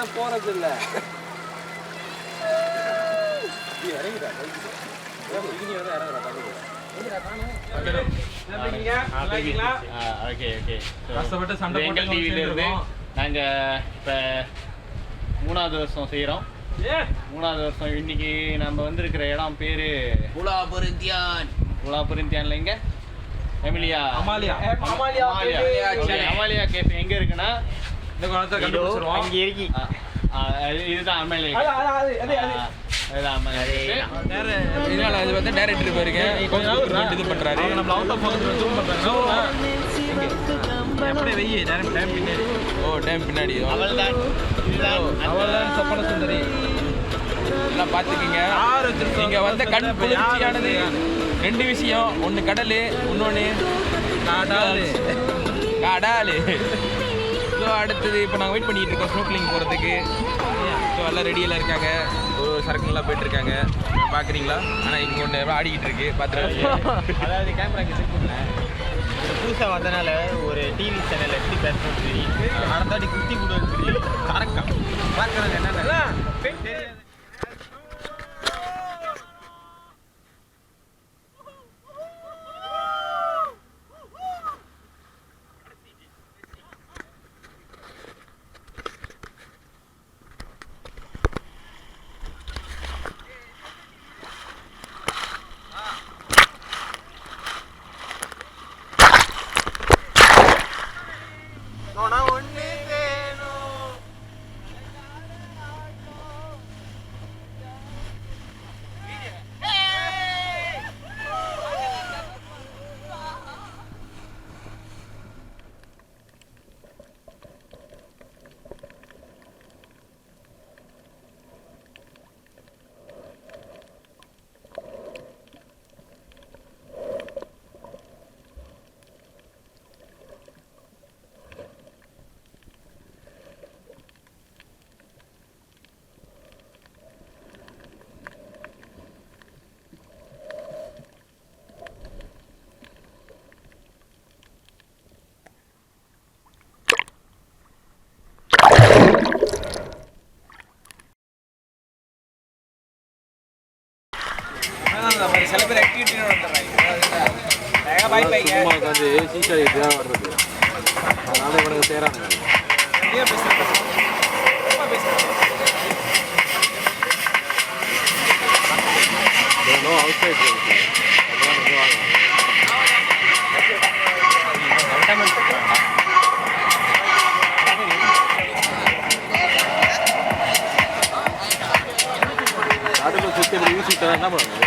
தான் போறது இல்ல. இறங்கிடா எங்கள் டிவில இருந்து நாங்க இப்ப 3வது வருஷம் செய்யறோம். 3வது வருஷம். இன்னைக்கு நம்ம வந்திருக்கிற இடம் பேரு புலாபுரிந்தியான்ல எங்க அமாலியா கேஃபே எங்க இருக்குன்னா இங்க இருக்கு. இதுதான் அமாலியா. இது வந்து டைரக்டர் போயிருங்க. இது பண்றாரு. நம்ம அவுட் ஆஃப் போக்கஸ் ஜூம் பண்றாங்க. அப்படியே வெயி டைம் பின்னாடி. ஓ டைம் பின்னாடி. அவள்தான் சொப்பன சுந்தரி. எல்லாம் பாத்துக்கீங்க. நீங்க வந்து கண் குளிர்ச்சியானது 2 விஷயம். ஒன்னு கடல், இன்னொன்னு காடாலு. ஸோ அடுத்தது இப்போ நாங்கள் வெயிட் பண்ணிட்டு இருக்கோம் ஸ்னோக்லிங் போகிறதுக்கு. ஸோ எல்லாம் ரெடியெல்லாம் இருக்காங்க. ஒரு சரக்குலாம் போயிட்டு இருக்காங்க. பார்க்குறீங்களா? ஆனால் இங்கே ஒன்று ஆடிக்கிட்டு இருக்கு. பார்த்துட்டு அதாவது கேமராக்கு செட் பண்ணேன். புதுசாக வந்தனால ஒரு டிவி சேனல் எப்படி பேசணும் தெரியும். நடந்தாடி குத்தி கொடுன்னு தெரியும். கரெக்டாக பார்க்குறது என்னென்ன தெரியாது. சில பேர் ஆக்டிவிட்டியோட வந்துடுறாங்க. பாய் பைங்க உட்காந்து சீசா இதுதான் வர்றது. அதனால இவனுக்கு செய்கிறாங்க. நிறைய பேசுகிறாங்க. அவுட் சைட் அடுப்பு சுற்றி என்ன பண்ணுவாங்க?